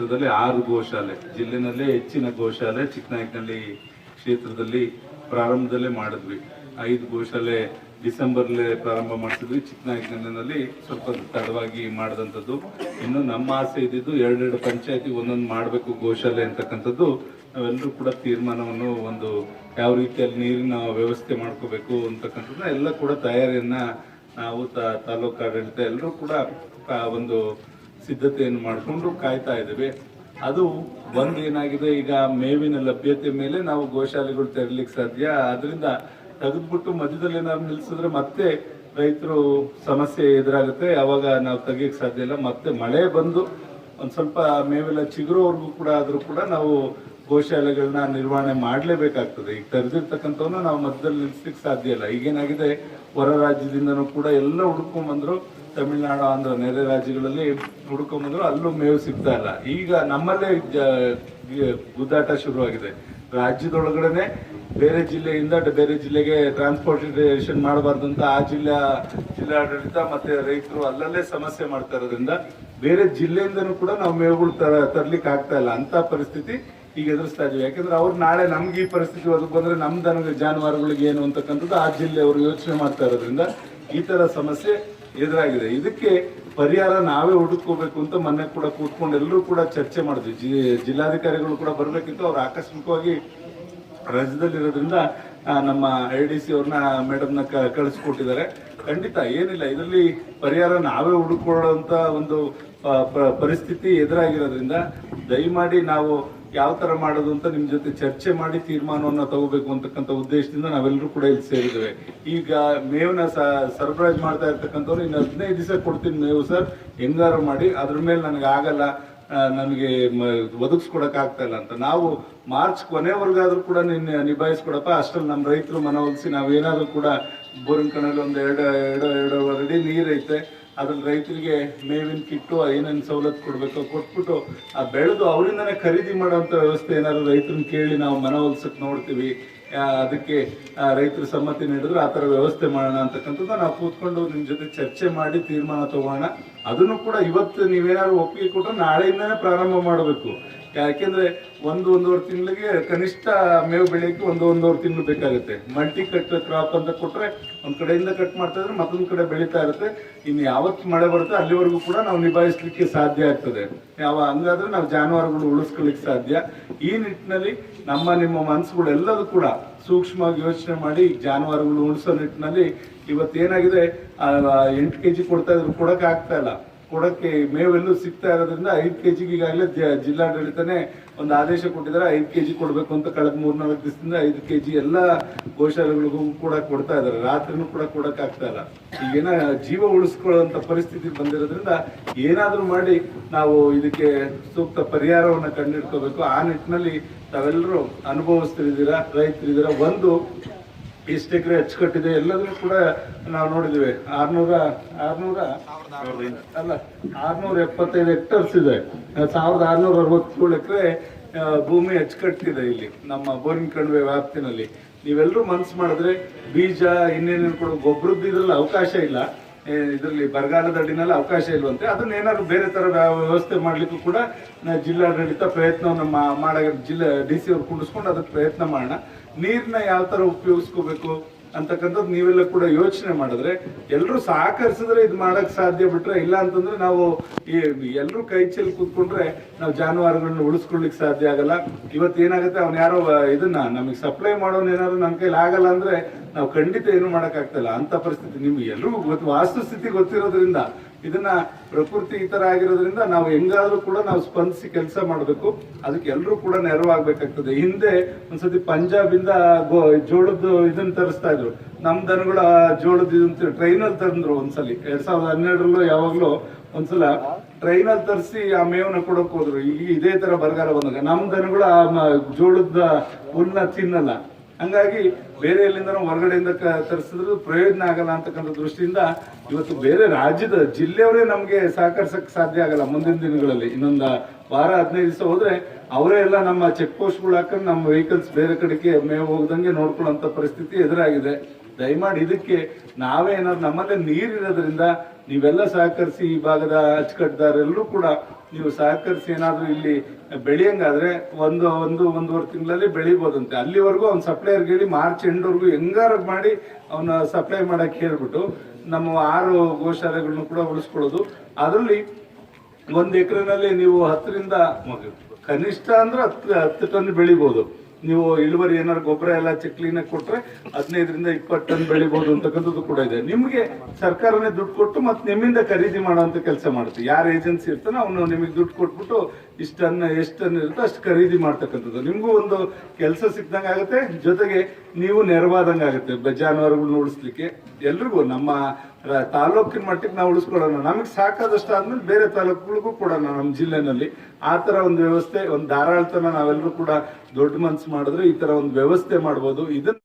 ಕ್ಷೇತ್ರದಲ್ಲಿ 6 ಗೋಶಾಲೆ, ಜಿಲ್ಲೆನಲ್ಲೇ ಹೆಚ್ಚಿನ ಗೋಶಾಲೆ ಚಿಕ್ಕನಾಯಕನಹಳ್ಳಿ ಕ್ಷೇತ್ರದಲ್ಲಿ ಪ್ರಾರಂಭದಲ್ಲೇ ಮಾಡಿದ್ವಿ. 5 ಗೋಶಾಲೆ ಡಿಸೆಂಬರ್ಲೇ ಪ್ರಾರಂಭ ಮಾಡಿಸಿದ್ವಿ. ಚಿಕ್ಕನಾಯಕನಹಳ್ಳಿನಲ್ಲಿ ಸ್ವಲ್ಪ ತಡವಾಗಿ ಮಾಡಿದಂಥದ್ದು. ಇನ್ನು ನಮ್ಮ ಆಸೆ ಇದ್ದಿದ್ದು 2 ಪಂಚಾಯತಿ ಒಂದೊಂದು ಮಾಡಬೇಕು ಗೋಶಾಲೆ ಅಂತಕ್ಕಂಥದ್ದು. ನಾವೆಲ್ಲರೂ ಕೂಡ ತೀರ್ಮಾನವನ್ನು ಒಂದು ಯಾವ ರೀತಿಯಲ್ಲಿ ನೀರಿನ ವ್ಯವಸ್ಥೆ ಮಾಡ್ಕೋಬೇಕು ಅಂತಕ್ಕಂಥದ್ದು ಎಲ್ಲ ಕೂಡ ತಯಾರಿಯನ್ನ ನಾವು ತಾಲೂಕು ಆಡಳಿತ ಎಲ್ಲರೂ ಕೂಡ ಒಂದು ಸಿದ್ಧತೆಯನ್ನು ಮಾಡಿಕೊಂಡು ಕಾಯ್ತಾ ಇದ್ದೇವೆ. ಅದು ಒಂದು ಏನಾಗಿದೆ, ಈಗ ಮೇವಿನ ಲಭ್ಯತೆ ಮೇಲೆ ನಾವು ಗೋಶಾಲೆಗಳು ತೆರಲಿಕ್ಕೆ ಸಾಧ್ಯ. ಅದರಿಂದ ತೆಗೆದ್ಬಿಟ್ಟು ಮಧ್ಯದಲ್ಲಿ ಏನಾದ್ರು ನಿಲ್ಸಿದ್ರೆ ಮತ್ತೆ ರೈತರು ಸಮಸ್ಯೆ ಎದುರಾಗುತ್ತೆ. ಅವಾಗ ನಾವು ತೆಗಿಯಕ್ಕೆ ಸಾಧ್ಯ ಇಲ್ಲ. ಮತ್ತೆ ಮಳೆ ಬಂದು ಒಂದು ಸ್ವಲ್ಪ ಮೇವೆಲ್ಲ ಚಿಗುರೋವರೆಗೂ ಕೂಡ ಆದರೂ ಕೂಡ ನಾವು ಗೋಶಾಲೆಗಳನ್ನ ನಿರ್ವಹಣೆ ಮಾಡಲೇಬೇಕಾಗ್ತದೆ. ಈಗ ತೆರೆದಿರ್ತಕ್ಕಂಥವನ್ನ ನಾವು ಮಧ್ಯದಲ್ಲಿ ನಿಲ್ಸಲಿಕ್ಕೆ ಸಾಧ್ಯ ಇಲ್ಲ. ಈಗೇನಾಗಿದೆ, ಹೊರ ರಾಜ್ಯದಿಂದನೂ ಕೂಡ ಎಲ್ಲ ಹುಡ್ಕೊಂಡ್ಬಂದ್ರು, ತಮಿಳುನಾಡು, ಆಂಧ್ರ, ನೆರೆ ರಾಜ್ಯಗಳಲ್ಲಿ ಹುಡ್ಕೊಂಡ್ಬಂದ್ರು, ಅಲ್ಲೂ ಮೇವು ಸಿಗ್ತಾ ಇಲ್ಲ. ಈಗ ನಮ್ಮಲ್ಲೇ ಗುದ್ದಾಟ ಶುರುವಾಗಿದೆ. ರಾಜ್ಯದೊಳಗಡೆ ಬೇರೆ ಜಿಲ್ಲೆಯಿಂದ ಬೇರೆ ಜಿಲ್ಲೆಗೆ ಟ್ರಾನ್ಸ್ಪೋರ್ಟೇಷನ್ ಮಾಡಬಾರ್ದು ಅಂತ ಆ ಜಿಲ್ಲಾಡಳಿತ ಮತ್ತೆ ರೈತರು ಅಲ್ಲಲ್ಲೇ ಸಮಸ್ಯೆ ಮಾಡ್ತಾ ಇರೋದ್ರಿಂದ ಬೇರೆ ಜಿಲ್ಲೆಯಿಂದನೂ ಕೂಡ ನಾವು ಮೇವುಗಳು ತರ್ಲಿಕ್ಕೆ ಆಗ್ತಾ ಇಲ್ಲ. ಅಂತ ಪರಿಸ್ಥಿತಿ ಈಗ ಎದುರಿಸ್ತಾ ಇದೀವಿ. ಯಾಕಂದ್ರೆ ಅವ್ರು ನಾಳೆ ನಮ್ಗೆ ಈ ಪರಿಸ್ಥಿತಿ ಒದಗಿ ಬಂದ್ರೆ ನಮ್ದು ಜಾನುವಾರುಗಳಿಗೆ ಏನು ಅಂತಕ್ಕಂಥದ್ದು ಆ ಜಿಲ್ಲೆಯವರು ಯೋಚನೆ ಮಾಡ್ತಾ ಇರೋದ್ರಿಂದ ಈ ತರ ಸಮಸ್ಯೆ ಎದುರಾಗಿದೆ. ಇದಕ್ಕೆ ಪರಿಹಾರ ನಾವೇ ಹುಡುಕೋಬೇಕು ಅಂತ ಮೊನ್ನೆ ಕೂಡ ಕೂತ್ಕೊಂಡು ಎಲ್ಲರೂ ಕೂಡ ಚರ್ಚೆ ಮಾಡಿದ್ವಿ. ಜಿಲ್ಲಾಧಿಕಾರಿಗಳು ಕೂಡ ಬರ್ಬೇಕಿತ್ತು. ಅವ್ರು ಆಕಸ್ಮಿಕವಾಗಿ ರಾಜ್ಯದಲ್ಲಿರೋದ್ರಿಂದ ನಮ್ಮ ADC ಅವ್ರನ್ನ ಮೇಡಮ್ನ ಕಳಿಸ್ಕೊಟ್ಟಿದ್ದಾರೆ. ಖಂಡಿತ ಏನಿಲ್ಲ, ಇದರಲ್ಲಿ ಪರಿಹಾರ ನಾವೇ ಹುಡುಕೊಳ್ಳುವಂತ ಒಂದು ಪರಿಸ್ಥಿತಿ ಎದುರಾಗಿರೋದ್ರಿಂದ ದಯಮಾಡಿ ನಾವು ಯಾವ ತರ ಮಾಡೋದು ಅಂತ ನಿಮ್ ಜೊತೆ ಚರ್ಚೆ ಮಾಡಿ ತೀರ್ಮಾನವನ್ನ ತಗೋಬೇಕು ಅಂತಕ್ಕಂಥ ಉದ್ದೇಶದಿಂದ ನಾವೆಲ್ಲರೂ ಕೂಡ ಇಲ್ಲಿ ಸೇರಿದ್ದೇವೆ. ಈಗ ಮೇವನ್ನ ಸರಬರಾಜು ಮಾಡ್ತಾ ಇರ್ತಕ್ಕಂಥವ್ರು ಇನ್ನು 15 ದಿವಸ ಕೊಡ್ತೀನಿ ಮೇವು ಸರ್, ಹೆಂಗಾರು ಮಾಡಿ, ಅದ್ರ ಮೇಲೆ ನನಗೆ ಆಗಲ್ಲ, ನನಗೆ ಒದಗಿಸ್ಕೊಡಕ್ ಆಗ್ತಾ ಇಲ್ಲ ಅಂತ ನಾವು ಮಾರ್ಚ್ ಕೊನೆವರೆಗಾದ್ರೂ ಕೂಡ ನಿಭಾಯಿಸ್ಕೊಡಪ್ಪ. ಅಷ್ಟ್ರಲ್ಲಿ ನಮ್ಮ ರೈತರು ಮನವೊಲಿಸಿ ನಾವೇನಾದ್ರೂ ಕೂಡ ಬೋರಿನ ಕಣಲ್ಲಿ ಒಂದು 2.5 ಅಡಿ ನೀರೈತೆ, ಅದ್ರಲ್ಲಿ ರೈತರಿಗೆ ಮೇವಿನ ಕಿಟ್ಟು ಏನೇನು ಸವಲತ್ತು ಕೊಡ್ಬೇಕು ಕೊಟ್ಬಿಟ್ಟು ಆ ಬೆಳೆದು ಅವರಿಂದನೇ ಖರೀದಿ ಮಾಡುವಂತ ವ್ಯವಸ್ಥೆ ಏನಾದ್ರು ರೈತರನ್ನ ಕೇಳಿ ನಾವು ಮನವೊಲಿಸಕ್ ನೋಡ್ತೀವಿ. ಅದಕ್ಕೆ ರೈತರು ಸಮ್ಮತಿ ನೀಡಿದ್ರು ಆ ತರ ವ್ಯವಸ್ಥೆ ಮಾಡೋಣ ಅಂತಕ್ಕಂಥದ್ದು ನಾವು ಕೂತ್ಕೊಂಡು ನಿಮ್ ಜೊತೆ ಚರ್ಚೆ ಮಾಡಿ ತೀರ್ಮಾನ ತಗೋಣ. ಅದನ್ನು ಕೂಡ ಇವತ್ತು ನೀವೇನಾದ್ರು ಒಪ್ಪಿಗೆ ಕೊಟ್ಟರೆ ನಾಳೆಯಿಂದನೇ ಪ್ರಾರಂಭ ಮಾಡಬೇಕು. ಯಾಕೆಂದ್ರೆ 1-1.5 ತಿಂಗಳಿಗೆ ಕನಿಷ್ಠ ಮೇವು ಬೆಳೆಯಕ್ಕೆ 1-1.5 ತಿಂಗಳು ಬೇಕಾಗುತ್ತೆ. ಮಲ್ಟಿ ಕಟ್ ಕ್ರಾಪ್ ಅಂತ ಕೊಟ್ರೆ ಒಂದ್ ಕಡೆಯಿಂದ ಕಟ್ ಮಾಡ್ತಾ ಇದ್ರೆ ಮತ್ತೊಂದ್ ಕಡೆ ಬೆಳೀತಾ ಇರುತ್ತೆ. ಇನ್ನು ಯಾವತ್ತು ಮಳೆ ಬರುತ್ತೆ ಅಲ್ಲಿವರೆಗೂ ಕೂಡ ನಾವು ನಿಭಾಯಿಸ್ಲಿಕ್ಕೆ ಸಾಧ್ಯ ಆಗ್ತದೆ. ಹಂಗಾದ್ರೆ ನಾವು ಜಾನುವಾರುಗಳು ಉಳಿಸ್ಕೊಳ್ಳಿಕ್ಕೆ ಸಾಧ್ಯ. ಈ ನಿಟ್ಟಿನಲ್ಲಿ ನಿಮ್ಮ ಮನಸ್ಸುಗಳು ಎಲ್ಲದೂ ಕೂಡ ಸೂಕ್ಷ್ಮವಾಗಿ ಯೋಚನೆ ಮಾಡಿ ಜಾನುವಾರುಗಳು ಉಳಿಸೋ ನಿಟ್ಟಿನಲ್ಲಿ ಇವತ್ತೇನಾಗಿದೆ, 8 kg ಕೊಡ್ತಾ ಇದ್ರು ಕೊಡಕ್ ಆಗ್ತಾ ಇಲ್ಲ. ಕೊಡಕ್ಕೆ ಮೇವೆಲ್ಲೂ ಸಿಗ್ತಾ ಇರೋದ್ರಿಂದ 5 kg ಈಗಾಗಲೇ ಜಿಲ್ಲಾಡಳಿತನೇ ಒಂದು ಆದೇಶ ಕೊಟ್ಟಿದ್ದಾರೆ. 5 kg ಕೊಡಬೇಕು ಅಂತ ಕಳೆದ 3-4 ದಿವಸದಿಂದ 5 kg ಎಲ್ಲ ಗೋಶಾಲೆಗಳಿಗೂ ಕೂಡ ಕೊಡ್ತಾ ಇದ್ದಾರೆ. ರಾತ್ರಿನೂ ಕೂಡ ಕೊಡಕ್ ಆಗ್ತಾ ಇಲ್ಲ. ಈಗೇನ ಜೀವ ಉಳಿಸ್ಕೊಳ್ಳುವಂತ ಪರಿಸ್ಥಿತಿ ಬಂದಿರೋದ್ರಿಂದ ಏನಾದ್ರೂ ಮಾಡಿ ನಾವು ಇದಕ್ಕೆ ಸೂಕ್ತ ಪರಿಹಾರವನ್ನ ಕಂಡಿಡ್ಕೋಬೇಕು. ಆ ನಿಟ್ಟಿನಲ್ಲಿ ತಾವೆಲ್ಲರೂ ಅನುಭವಿಸ್ತಿದ್ದೀರಾ, ರೈತರಿದ್ದೀರಾ. ಒಂದು ಎಷ್ಟು ಎಕರೆ ಅಚ್ಚುಕಟ್ಟಿದೆ ಎಲ್ಲದನ್ನು ಕೂಡ ನಾವು ನೋಡಿದ್ದೇವೆ. 675 ಹೆಕ್ಟರ್ಸ್ ಇದೆ. 1667 ಎಕರೆ ಭೂಮಿ ಅಚ್ಚುಕಟ್ಟಿದೆ ಇಲ್ಲಿ ನಮ್ಮ ಬೋರಿನ ಕಣಿವೆ ವ್ಯಾಪ್ತಿನಲ್ಲಿ. ನೀವೆಲ್ಲರೂ ಮನ್ಸು ಮಾಡಿದ್ರೆ ಬೀಜ ಇನ್ನೇನೇನು ಕೂಡ ಗೊಬ್ಬರದ್ದು ಇದ್ರಲ್ಲಿ ಅವಕಾಶ ಇಲ್ಲ. ಇದರಲ್ಲಿ ಬರಗಾಲದ ಅಡಿನಲ್ಲಿ ಅವಕಾಶ ಇಲ್ವಂತೆ. ಅದನ್ನ ಏನಾದ್ರು ಬೇರೆ ತರ ವ್ಯವಸ್ಥೆ ಮಾಡ್ಲಿಕ್ಕೂ ಕೂಡ ಜಿಲ್ಲಾಡಳಿತ ಪ್ರಯತ್ನವನ್ನು ಜಿಲ್ಲಾ DC ಅವ್ರು ಕುಂಡಿಸ್ಕೊಂಡು ಅದಕ್ಕೆ ಪ್ರಯತ್ನ ಮಾಡೋಣ. ನೀರ್ನ ಯಾವ ತರ ಉಪಯೋಗಿಸ್ಕೋಬೇಕು ಅಂತಕ್ಕಂಥದ್ದು ನೀವೆಲ್ಲ ಕೂಡ ಯೋಚನೆ ಮಾಡಿದ್ರೆ ಎಲ್ಲರೂ ಸಹಕರಿಸಿದ್ರೆ ಇದು ಮಾಡಕ್ ಸಾಧ್ಯ. ಬಿಟ್ರೆ ಇಲ್ಲ ಅಂತಂದ್ರೆ ನಾವು ಎಲ್ಲರೂ ಕೈ ಚೆಲ್ಲಿ ಕೂತ್ಕೊಂಡ್ರೆ ನಾವು ಜಾನುವಾರುಗಳನ್ನ ಉಳಿಸ್ಕೊಳ್ಲಿಕ್ಕೆ ಸಾಧ್ಯ ಆಗಲ್ಲ. ಇವತ್ತೇನಾಗುತ್ತೆ, ಅವ್ನು ಯಾರೋ ಇದನ್ನ ನಮಗೆ ಸಪ್ಲೈ ಮಾಡೋನ್ ಏನಾದ್ರು ನನ್ನ ಕೈಲಿ ಆಗಲ್ಲ ಅಂದ್ರೆ ನಾವು ಖಂಡಿತ ಏನು ಮಾಡಕ್ ಆಗ್ತಿಲ್ಲ. ಅಂತ ಪರಿಸ್ಥಿತಿ ನಿಮ್ಗೆ ಎಲ್ರಿಗೂ ವಾಸ್ತುಸ್ಥಿತಿ ಗೊತ್ತಿರೋದ್ರಿಂದ, ಇದನ್ನ ಪ್ರಕೃತಿ ಈ ತರ ಆಗಿರೋದ್ರಿಂದ ನಾವು ಹೆಂಗಾದ್ರೂ ಕೂಡ ನಾವು ಸ್ಪಂದಿಸಿ ಕೆಲಸ ಮಾಡಬೇಕು. ಅದಕ್ಕೆ ಎಲ್ಲರೂ ಕೂಡ ನೆರವಾಗಬೇಕಾಗ್ತದೆ. ಹಿಂದೆ ಒಂದ್ಸತಿ ಪಂಜಾಬ್ ಇಂದ ಜೋಳದ ಇದನ್ನ ತರಿಸ್ತಾ ಇದ್ರು. ನಮ್ ದನಗಳ ಜೋಳದ ಇದಂತ ಟ್ರೈನಲ್ಲಿ ತಂದ್ರು. ಒಂದ್ಸಲಿ 2012 ಯಾವಾಗ್ಲೂ ಒಂದ್ಸಲ ಟ್ರೈನಲ್ಲಿ ತರಿಸಿ ಆ ಮೇವನ್ನ ಕೊಡಕ್ ಹೋದ್ರು. ಈಗ ಇದೇ ತರ ಬರಗಾಲ ಬಂದಾಗ ನಮ್ ದನಗಳು ಆ ಜೋಳದ ಹುಲ್ನ ತಿನ್ನಲ್ಲ. ಹಂಗಾಗಿ ಬೇರೆ ಎಲ್ಲಿಂದ ಹೊರಗಡೆಯಿಂದ ತರಿಸಿದ್ರು ಪ್ರಯೋಜನ ಆಗಲ್ಲ ಅಂತಕ್ಕಂಥ ದೃಷ್ಟಿಯಿಂದ ಇವತ್ತು ಬೇರೆ ರಾಜ್ಯದ ಜಿಲ್ಲೆಯವರೇ ನಮ್ಗೆ ಸಹಕರಿಸಕ್ ಸಾಧ್ಯ ಆಗಲ್ಲ. ಮುಂದಿನ ದಿನಗಳಲ್ಲಿ ಇನ್ನೊಂದು ವಾರ 15 ದಿವಸ ಹೋದ್ರೆ ಅವರೇ ಎಲ್ಲ ನಮ್ಮ ಚೆಕ್ ಪೋಸ್ಟ್ಗಳು ಹಾಕೊಂಡು ನಮ್ಮ ವೆಹಿಕಲ್ಸ್ ಬೇರೆ ಕಡೆಗೆ ಮೇವು ಹೋಗದಂಗೆ ನೋಡ್ಕೊಳ್ಳುವಂತ ಪರಿಸ್ಥಿತಿ ಎದುರಾಗಿದೆ. ದಯಮಾಡಿ ಇದಕ್ಕೆ ನಾವೇನಾದ್ರು ನಮ್ಮಲ್ಲೇ ನೀರಿರೋದ್ರಿಂದ ನೀವೆಲ್ಲ ಸಹಕರಿಸಿ, ಈ ಭಾಗದ ಅಚ್ಚುಕಟ್ಟುದಾರೆಲ್ಲರೂ ಕೂಡ ನೀವು ಸಹಕರಿಸಿ ಏನಾದ್ರು ಇಲ್ಲಿ ಬೆಳೆಯಂಗಾದ್ರೆ ಒಂದೂವರೆ ತಿಂಗಳಲ್ಲಿ ಬೆಳಿಬೋದಂತೆ. ಅಲ್ಲಿವರೆಗೂ ಅವ್ನ ಸಪ್ಲೈಯರ್ಗೆ ಹೇಳಿ ಮಾರ್ಚ್ ಎಂಡ್ವರೆಗೂ ಹೆಂಗಾರ ಮಾಡಿ ಅವನ್ನ ಸಪ್ಲೈ ಮಾಡಕ್ಕೆ ಹೇಳ್ಬಿಟ್ಟು ನಮ್ಮ 6 ಗೋಶಾಲೆಗಳನ್ನು ಕೂಡ ಉಳಿಸ್ಕೊಳ್ಳೋದು. ಅದರಲ್ಲಿ 1 ಎಕರೆನಲ್ಲಿ ನೀವು 10ರಿಂದ ಕನಿಷ್ಠ ಅಂದ್ರೆ 10 ಟನ್ ಬೆಳಿಬಹುದು. ನೀವು ಇಳುವರಿ ಏನಾದ್ರು ಗೊಬ್ಬರ ಎಲ್ಲ ಕ್ಲೀನಾಗಿ ಕೊಟ್ರೆ 15ರಿಂದ 20 ಟನ್ ಬೆಳಿಬಹುದು ಅಂತಕ್ಕಂಥದ್ದು ಕೂಡ ಇದೆ. ನಿಮ್ಗೆ ಸರ್ಕಾರನೇ ದುಡ್ಡು ಕೊಟ್ಟು ಮತ್ತೆ ನಿಮ್ಮಿಂದ ಖರೀದಿ ಮಾಡುವಂತ ಕೆಲಸ ಮಾಡುತ್ತೆ. ಯಾರು ಏಜೆನ್ಸಿ ಇರ್ತಾನೋ ಅವನು ನಿಮಗೆ ದುಡ್ಡು ಕೊಟ್ಬಿಟ್ಟು ಎಷ್ಟು ಟನ್ ಇರುತ್ತೋ ಅಷ್ಟು ಖರೀದಿ ಮಾಡ್ತಕ್ಕಂಥದ್ದು. ನಿಮ್ಗೂ ಒಂದು ಕೆಲಸ ಸಿಕ್ದಂಗೆ ಆಗುತ್ತೆ, ಜೊತೆಗೆ ನೀವು ನೆರವಾದಂಗೆ ಆಗುತ್ತೆ ಜಾನುವಾರುಗಳನ್ನ ಉಳಿಸ್ಲಿಕ್ಕೆ. ಎಲ್ರಿಗೂ ನಮ್ಮ ತಾಲೂಕಿನ ಮಟ್ಟಿಗೆ ನಾವು ಉಳಿಸ್ಕೊಡೋಣ, ನಮಗೆ ಸಾಕಾದಷ್ಟು ಆದ್ಮೇಲೆ ಬೇರೆ ತಾಲೂಕುಗಳಿಗೂ ಕೊಡೋಣ. ನಮ್ಮ ಜಿಲ್ಲೆನಲ್ಲಿ ಆ ತರ ಒಂದು ವ್ಯವಸ್ಥೆ, ಒಂದು ಧಾರಾಳತನ ನಾವೆಲ್ಲರೂ ಕೂಡ ದೊಡ್ಡ ಮನಸ್ಸು ಮಾಡಿದ್ರೆ ಈ ತರ ಒಂದು ವ್ಯವಸ್ಥೆ ಮಾಡ್ಬೋದು. ಇದನ್ನ